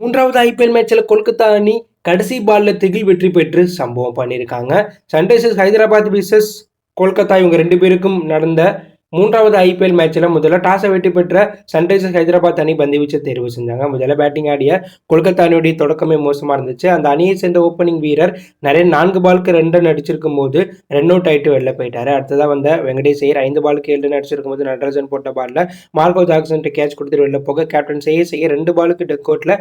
மூன்றாவது ஐபிஎல் மேட்ச்ல கொல்கத்தா அணி கடைசி பால்ல திகில் வெற்றி பெற்று சம்பவம் பண்ணியிருக்காங்க. சன்ரைசர்ஸ் ஹைதராபாத் விசஸ் கொல்கத்தா இவங்க 2 பேருக்கும் நடந்த மூன்றாவது ஐபிஎல் மேட்ச்ல முதல்ல டாஸை வெற்றி பெற்ற சன்ரைசர்ஸ் ஹைதராபாத் அணி பந்து வீச்ச தேர்வு செஞ்சாங்க. முதல்ல பேட்டிங் ஆடிய கொல்கத்தா அணியுடைய தொடக்கமே மோசமா இருந்துச்சு. அந்த அணியை சேர்ந்த ஓப்பனிங் வீரர் நிறைய 4 பாலுக்கு 2 ரன் அடிச்சிருக்கும் போது ரன் அவுட் ஆயிட்டு வெளில போயிட்டாரு. அடுத்ததான் வந்த வெங்கடேஷ் ஐயர் 5 பாலுக்கு 7 ரன் அடிச்சிருக்கும் போது நடராஜன் போட்ட பால்ல மார்கோ ஜாக்சன் கேட்ச் கொடுத்துட்டு வெளில போக, கேப்டன் செய்ய 2 பாலுக்கு டெக் அவுட்ல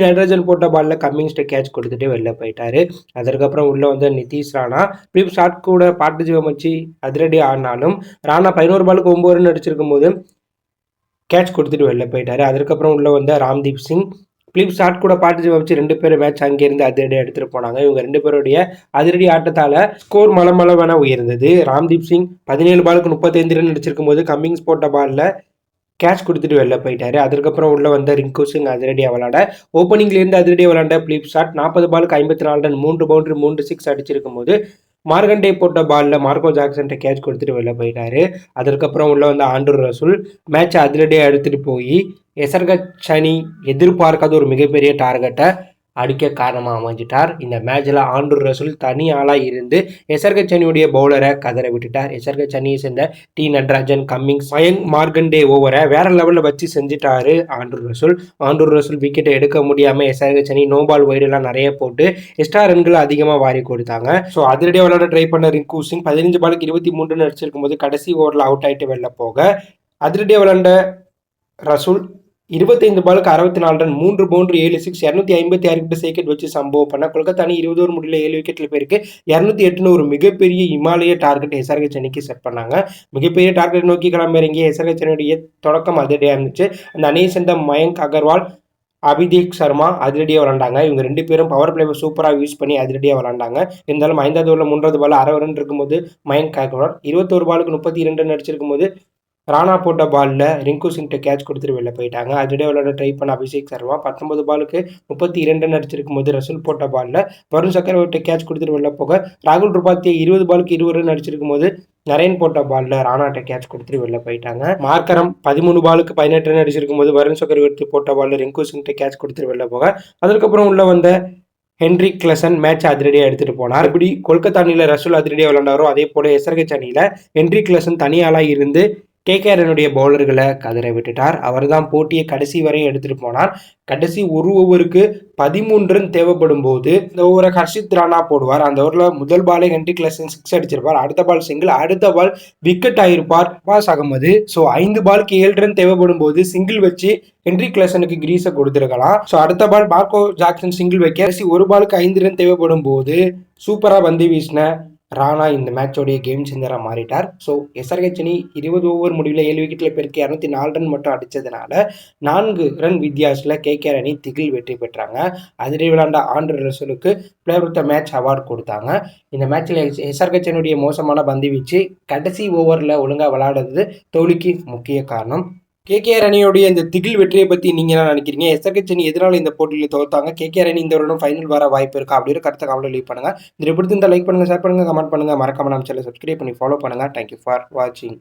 நடராஜன் போட்ட பால்ல கம்மிங்ஸ்ட கேட்ச் கொடுத்துட்டு வெளில போயிட்டாரு. அதற்கப்புறம் உள்ள வந்து நிதிஷ் ராணா பிலிப் ஷாட் கூட பார்ட்னர்ஷிப் வச்சு அதிரடி ஆடினாலும் ராணா 11 பாலுக்கு 9 ரன் அடிச்சிருக்கும் போது கேட்ச் கொடுத்துட்டு வெளில போயிட்டாரு. அதுக்கப்புறம் உள்ள வந்த ராம்தீப் சிங் பிலிப் ஷாட் கூட பார்ட்னர்ஷிப் வச்சு 2 பேரும் மேட்ச் அங்கேருந்து அதிரடி எடுத்துட்டு போனாங்க. இவங்க 2 பேருடைய அதிரடி ஆட்டத்தால ஸ்கோர் மளமளவென உயர்ந்தது. ராம்தீப் சிங் 17 பாலுக்கு 35 ரன் அடிச்சிருக்கும் போது கம்மிங்ஸ் போட்ட பால்ல கேட்ச் கொடுத்துட்டு வெளில போயிட்டாரு. அதுக்கப்புறம் உள்ள வந்த ரிங்கு சிங் அதிரடியாக விளாட, ஓப்பனிங்லேருந்து அதிரடியாக விளாண்ட பிலிப் ஷாட் 40 பாலுக்கு 54 ரன் 3 பவுண்டரி 3 சிக்ஸ் அடிச்சிருக்கும் போது மார்கண்டே போட்ட பாலில் மார்கோ ஜாக்சன் கேட்ச் கொடுத்துட்டு வெளில போயிட்டாரு. அதற்கப்புறம் உள்ள வந்து ஆண்ட்ரூ ரசூல் மேட்சை அதிரடியாக எடுத்துகிட்டு போய் எசர்கச் அணி எதிர்பார்க்காத ஒரு மிகப்பெரிய டார்கெட்டை அடிக்க காரணமாக அமைஞ்சிட்டார். இந்த மேட்சில் ஆண்ட்ரூ ரசூல் தனி ஆளாக இருந்து எசர்கச் அணியுடைய பவுலரை கதற விட்டுட்டார். எசர்கச் அணியை சேர்ந்த நடராஜன், கம்மிங்ஸ், மயங்க் மார்கண்டே ஓவரை வேற லெவலில் வச்சு செஞ்சுட்டாரு ஆண்ட்ரூ ரசூல். ஆண்ட்ரூ ரசூல் விக்கெட்டை எடுக்க முடியாமல் எசர்கச் அணி நோ பால் வைடெல்லாம் நிறைய போட்டு எக்ஸ்ட்ரா ரன்களை அதிகமாக வாரி கொடுத்தாங்க. ஸோ அதிரடியாக விளையாட ட்ரை பண்ண ரிங்கு சிங் 15 பாலுக்கு 23 ரன் அடிச்சிருக்கும் போது கடைசி ஓவரில் அவுட் ஆகிட்டு வெளில போக, அதிரடியாக விளையாண்ட ரசூல் 25 பாலுக்கு 64 ரன் 3 பவுண்டரி 7 சிக்ஸ் 256 கிட்ட விக்கெட் வச்சு சம்பவம் பண்ண கொல்கத்தா அணி 20 ஓவர் முடியல 7 விக்கெட்ல போயிருக்கு. 208 ஒரு மிகப்பெரிய இமாலய டார்கெட் எஸ்ஆர்ஹெச் அணிக்கு செட் பண்ணாங்க. மிகப்பெரிய டார்கெட் நோக்கி கிளம்பிறங்கிய எஸ்ஆர்ஹெச் அணியுடைய தொடக்கம் அதிரடியாக இருந்துச்சு. அந்த அணியை சேர்ந்த மயங்க் அகர்வால், அபிதேக் சர்மா அதிரடியாக விளாண்டாங்க. இவங்க 2 பேரும் பவர் பிளேவை சூப்பராக யூஸ் பண்ணி அதிரடியாக விளாண்டாங்க. இருந்தாலும் 5வது ஓவரில் 3வது பால் 60 ரன் இருக்கும்போது மயங்க் அகர்வால் 21 பாலுக்கு 32 ரன் அடிச்சிருக்கும் போது ராணா போட்ட பாலில் ரிங்கு சிங்கிட்ட கேட்ச் கொடுத்துட்டு வெளில போயிட்டாங்க. அதிரடியாக விளையாட ட்ரை பண்ண அபிஷேக் சர்மா 19 பாலுக்கு 32 ரன் அடிச்சிருக்கும் போது ரசூல் போட்ட பாலில் வருண் சக்கரவர்த்தி கேட்ச் கொடுத்துட்டு வெளில போக, ராகுல் திரிபாதி 20 பாலுக்கு 20 ரன் அடிச்சிருக்கும் போது நரேன் போட்ட பாலில் ராணாட்ட கேட்ச் கொடுத்துட்டு வெளில போயிட்டாங்க. மார்க்கரம் 13 பாலுக்கு 18 ரன் அடிச்சிருக்கும் போது வருண் சக்கரவர்த்தி போட்ட பாலில் ரிங்கு சிங்கிட்ட கேட்ச் கொடுத்துட்டு வெளில போக, அதுக்கப்புறம் உள்ள வந்த ஹென்ரிக் கிளசன் மேட்ச் அதிரடியாக எடுத்துகிட்டு போனார். இப்படி கொல்கத்தா அணியில் ரசூல் அதிரடியாக விளையாண்டாரோ அதே போல எஸ்ஆர்ஹெச் அணியில் ஹென்ரிக் கிளசன் தனியாளாக இருந்து கேகேஆரனுடைய பவுலர்களை கதற விட்டுட்டார். அவர் தான் போட்டியை கடைசி வரையும் எடுத்துகிட்டு போனார். கடைசி ஒரு ஓவருக்கு 13 ரன் தேவைப்படும் போது இந்த ஓவரை ஹர்ஷித் ராணா போடுவார். அந்த ஓவரில் முதல் பாலே ஹென்ரிக் கிளசன் 6 அடிச்சிருப்பார். அடுத்த பால் சிங்கிள், அடுத்த பால் விக்கெட் ஆகிருப்பார் பாஸ் அகமது. ஸோ 5 பாலுக்கு 7 ரன் தேவைப்படும் போது சிங்கிள் வச்சு ஹென்ரிக் கிளசனுக்கு கிரீஸை கொடுத்துருக்கலாம். ஸோ அடுத்த பால் மார்கோ ஜாக்சன் சிங்கிள் வைக்க கடைசி ஒரு பாலுக்கு 5 ரன் தேவைப்படும் போது சூப்பராக பந்து வீசின ராணா இந்த மேட்சோடைய கேம் சேஞ்சராக மாறிட்டார். ஸோ எஸ்ஆர்ஹெச் அணி 20 ஓவர் முடிவில் 7 விக்கெட்டில் பெருக்கி 204 ரன் மட்டும் அடித்ததுனால 4 ரன் வித்தியாசத்தில் கேகேஆர் அணி திகில் வெற்றி பெற்றாங்க. அதில் விளையாண்ட ஆண்ட்ரூ ரசூலுக்கு player of the match award கொடுத்தாங்க. இந்த மேட்ச்சில் எஸ்ஆர்ஹெச் அணியுடைய மோசமான பந்து வீச்சு கடைசி ஓவரில் ஒழுங்காக விளையாடுறது தோல்விக்கு முக்கிய காரணம். கேகேஆர் அணியோடைய இந்த திகில் வெற்றியை பற்றி நீங்கள் என்ன நினைக்கிறீங்க? எஸ்ஆர்ஹெச் அணி எதனால இந்த போட்டியில் தோத்தாங்க? கேகேஆர் அணி இந்த வருடம் ஃபைனல் வர வாய்ப்பு இருக்கா அப்படிங்கிற கருத்தை கமெண்ட்ல லீவ் பண்ணுங்கள். இது எப்படி இருந்தால் லைக் பண்ணுங்கள், ஷேர் பண்ணுங்கள், கமெண்ட் பண்ணுங்கள், மறக்காம நம்ம சேனலை சப்ஸ்கிரைப் பண்ணி ஃபாலோ பண்ணுங்கள். தேங்க்யூ ஃபார் வாட்சிங்.